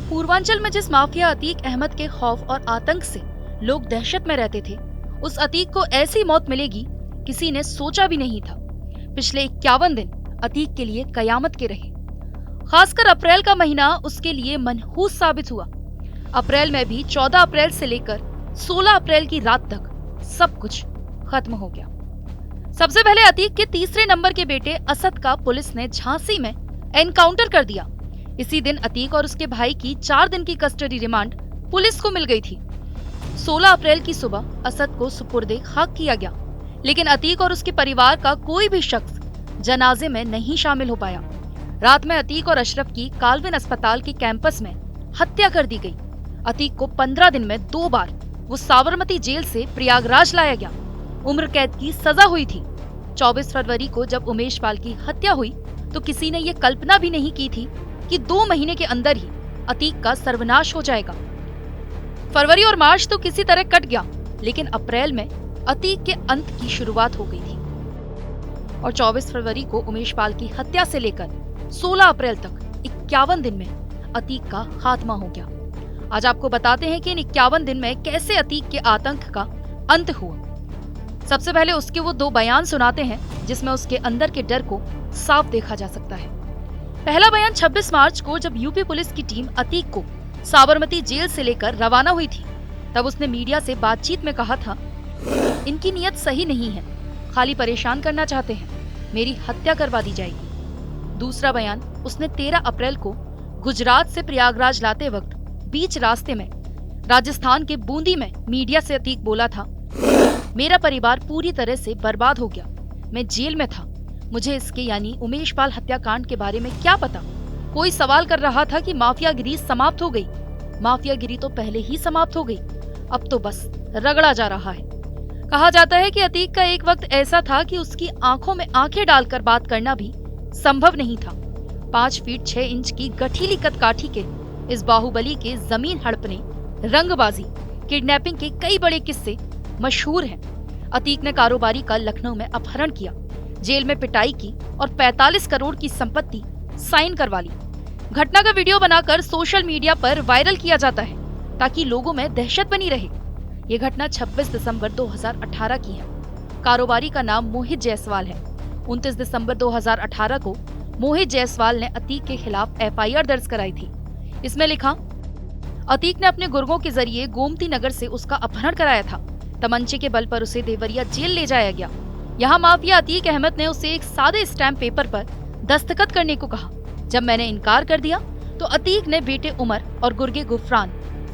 पूर्वांचल में जिस माफिया अतीक अहमद के खौफ और आतंक से लोग दहशत में रहते थे, उस अतीक को ऐसी मौत मिलेगी किसी ने सोचा भी नहीं था। पिछले 51 दिन अतीक के लिए कयामत के रहे। खासकर अप्रैल का महीना उसके लिए मनहूस साबित हुआ। अप्रैल में भी 14 अप्रैल से लेकर 16 अप्रैल की रात तक सब कुछ खत्म हो गया। सबसे पहले अतीक के तीसरे नंबर के बेटे असद का पुलिस ने झांसी में एनकाउंटर कर दिया। इसी दिन अतीक और उसके भाई की 4 दिन की कस्टडी रिमांड पुलिस को मिल गई थी। 16 अप्रैल की सुबह असद को सुपुर्दे खाक किया गया, लेकिन अतीक और उसके परिवार का कोई भी शख्स जनाजे में नहीं शामिल हो पाया। रात में अतीक और अशरफ की काल्विन अस्पताल के कैंपस में हत्या कर दी गई। अतीक को 15 दिन में 2 बार वो साबरमती जेल से प्रयागराज लाया गया। उम्र कैद की सजा हुई थी। 24 फरवरी को जब उमेश पाल की हत्या हुई तो किसी ने ये कल्पना भी नहीं की थी कि 2 महीने के अंदर ही अतीक का सर्वनाश हो जाएगा। फरवरी और मार्च तो किसी तरह कट गया, लेकिन अप्रैल में अतीक के अंत की शुरुआत हो गई थी और 24 फरवरी को उमेश पाल की हत्या से लेकर 16 अप्रैल तक 51 दिन में अतीक का खात्मा हो गया। आज आपको बताते हैं कि इन 51 दिन में कैसे अतीक के आतंक का अंत हुआ। सबसे पहले उसके वो 2 बयान सुनाते हैं जिसमें उसके अंदर के डर को साफ देखा जा सकता है। पहला बयान 26 मार्च को जब यूपी पुलिस की टीम अतीक को साबरमती जेल से लेकर रवाना हुई थी, तब उसने मीडिया से बातचीत में कहा था, इनकी नीयत सही नहीं है, खाली परेशान करना चाहते हैं, मेरी हत्या करवा दी जाएगी। दूसरा बयान उसने 13 अप्रैल को गुजरात से प्रयागराज लाते वक्त बीच रास्ते में राजस्थान के बूंदी में मीडिया से अतीक बोला था, मेरा परिवार पूरी तरह से बर्बाद हो गया, मैं जेल में था, मुझे इसके यानी उमेश पाल हत्याकांड के बारे में क्या पता। कोई सवाल कर रहा था कि माफियागिरी समाप्त हो गई। माफियागिरी तो पहले ही समाप्त हो गई, अब तो बस रगड़ा जा रहा है। कहा जाता है कि अतीक का एक वक्त ऐसा था कि उसकी आंखों में आंखें डालकर बात करना भी संभव नहीं था। 5 फीट 6 इंच की गठीली कदकाठी के इस बाहुबली के जमीन हड़पने, रंगबाजी, किडनैपिंग के कई बड़े किस्से मशहूर हैं। अतीक ने कारोबारी का लखनऊ में अपहरण किया, जेल में पिटाई की और 45 करोड़ की संपत्ति साइन करवा ली। घटना का वीडियो बनाकर सोशल मीडिया पर वायरल किया जाता है ताकि लोगों में दहशत बनी रहे। ये घटना 26 दिसंबर 2018 की है। कारोबारी का नाम मोहित जायसवाल है। 29 दिसंबर 2018 को मोहित जायसवाल ने अतीक के खिलाफ FIR दर्ज कराई थी। इसमें लिखा, अतीक ने अपने गुर्गों के जरिए गोमती नगर से उसका अपहरण कराया था। तमंचे के बल पर उसे देवरिया जेल ले जाया गया। यहाँ माफिया अतीक अहमद ने उसे एक सादे स्टैम्प पेपर पर दस्तखत करने को कहा। जब मैंने इनकार कर दिया तो अतीक ने बेटे उमर और गुर्गे गुफरान,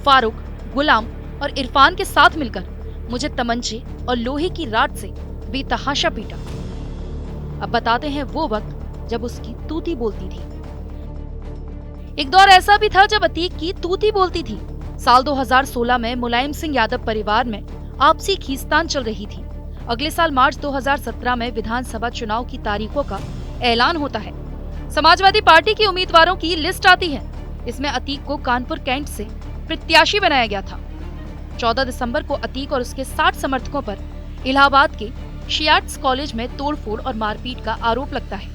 फारूक, गुलाम और इरफान के साथ मिलकर मुझे तमंचे और लोहे की राड से बेतहाशा पीटा। अब बताते हैं वो वक्त जब उसकी तूती बोलती थी। एक दौर ऐसा भी था जब अतीक की तूती बोलती थी। साल 2016 में मुलायम सिंह यादव परिवार में आपसी खींचतान चल रही थी। अगले साल मार्च 2017 में विधानसभा चुनाव की तारीखों का ऐलान होता है। समाजवादी पार्टी के उम्मीदवारों की लिस्ट आती है। इसमें अतीक को कानपुर कैंट से प्रत्याशी बनाया गया था। 14 दिसंबर को अतीक और उसके 60 समर्थकों पर इलाहाबाद के शियाट्स कॉलेज में तोड़फोड़ और मारपीट का आरोप लगता है।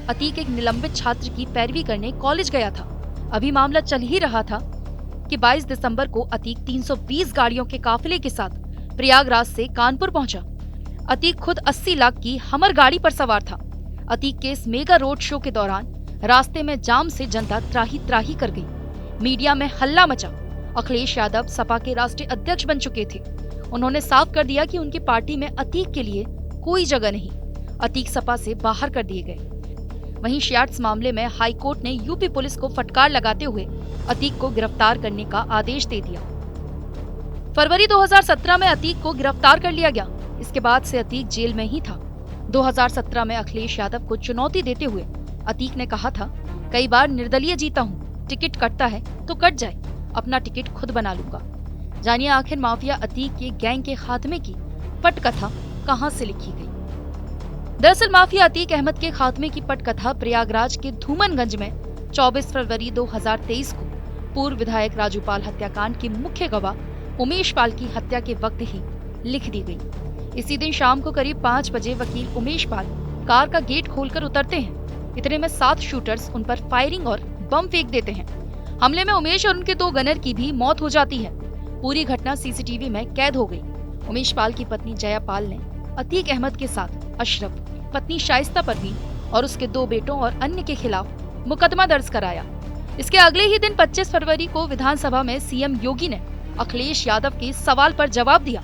अतीक एक निलंबित छात्र की पैरवी करने कॉलेज गया था। अभी मामला चल ही रहा था कि 22 दिसंबर को अतीक 320 गाड़ियों के काफिले के साथ प्रयागराज से कानपुर पहुंचा। अतीक खुद 80 लाख की हमर गाड़ी पर सवार था। अतीक के इस मेगा रोड शो के दौरान रास्ते में जाम से जनता त्राही त्राही कर गई। मीडिया में हल्ला मचा। अखिलेश यादव सपा के राष्ट्रीय अध्यक्ष बन चुके थे। उन्होंने साफ कर दिया कि उनकी पार्टी में अतीक के लिए कोई जगह नहीं। अतीक सपा से बाहर कर दिए गए। वहीं शियाट्स मामले में हाई कोर्ट ने यूपी पुलिस को फटकार लगाते हुए अतीक को गिरफ्तार करने का आदेश दे दिया। फरवरी 2017 में अतीक को गिरफ्तार कर लिया गया। इसके बाद से अतीक जेल में ही था। 2017 में अखिलेश यादव को चुनौती देते हुए अतीक ने कहा था, कई बार निर्दलीय जीता हूँ, टिकट कटता है तो कट जाए, अपना टिकट खुद बना लूंगा। जानिए आखिर माफिया अतीक के गैंग के खात्मे की पटकथा कहां से लिखी गई। दरअसल माफिया अतीक अहमद के खात्मे की पटकथा प्रयागराज के धूमनगंज में 24 फरवरी 2023 को पूर्व विधायक राजू पाल हत्याकांड के मुख्य गवाह उमेश पाल की हत्या के वक्त ही लिख दी गई। इसी दिन शाम को करीब 5 बजे वकील उमेश पाल कार का गेट खोलकर उतरते हैं। इतने में 7 शूटर्स उन पर फायरिंग और बम फेंक देते हैं। हमले में उमेश और उनके 2 गनर की भी मौत हो जाती है। पूरी घटना सीसीटीवी में कैद हो गई। उमेश पाल की पत्नी जया पाल ने अतीक अहमद के साथ अशरफ, पत्नी शाइस्ता परवीन और उसके 2 बेटों और अन्य के खिलाफ मुकदमा दर्ज कराया। इसके अगले ही दिन 25 फरवरी को विधानसभा में सीएम योगी ने अखिलेश यादव के सवाल पर जवाब दिया।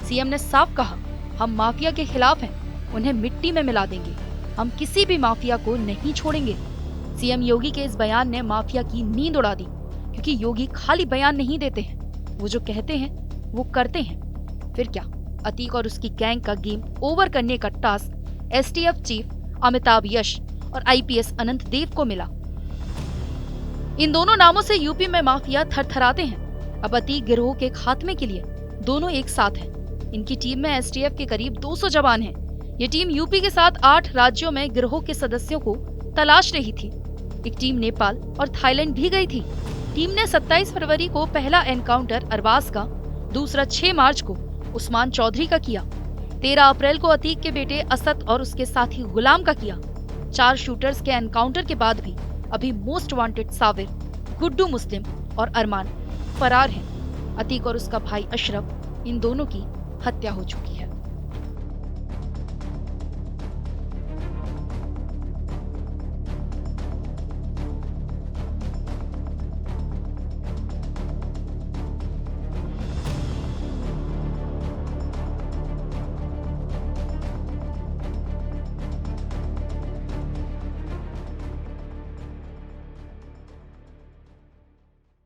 सीएम ने साफ कहा, हम माफिया के खिलाफ हैं, उन्हें मिट्टी में मिला देंगे, हम किसी भी माफिया को नहीं छोड़ेंगे। सीएम योगी के इस बयान ने माफिया की नींद उड़ा दी, क्योंकि योगी खाली बयान नहीं देते हैं, वो जो कहते हैं वो करते हैं। फिर क्या, अतीक और उसकी गैंग का गेम ओवर करने का टास्क एसटीएफ चीफ अमिताभ यश और आईपीएस अनंत देव को मिला। इन दोनों नामों से यूपी में माफिया थरथराते हैं। अब अतीक गिरोह के खात्मे के लिए दोनों एक साथ हैं। इनकी टीम में एसटीएफ के करीब 200 जवान हैं। ये टीम यूपी के साथ 8 राज्यों में गिरोह के सदस्यों को तलाश रही थी। एक टीम नेपाल और थाईलैंड भी गई थी। टीम ने 27 फरवरी को पहला एनकाउंटर अरबाज का, दूसरा 6 मार्च को उस्मान चौधरी का किया। 13 अप्रैल को अतीक के बेटे असद और उसके साथी गुलाम का किया। 4 शूटर्स के एनकाउंटर के बाद भी अभी मोस्ट वांटेड साविर, गुड्डू मुस्लिम और अरमान फरार हैं। अतीक और उसका भाई अशरफ, इन दोनों की हत्या हो चुकी है।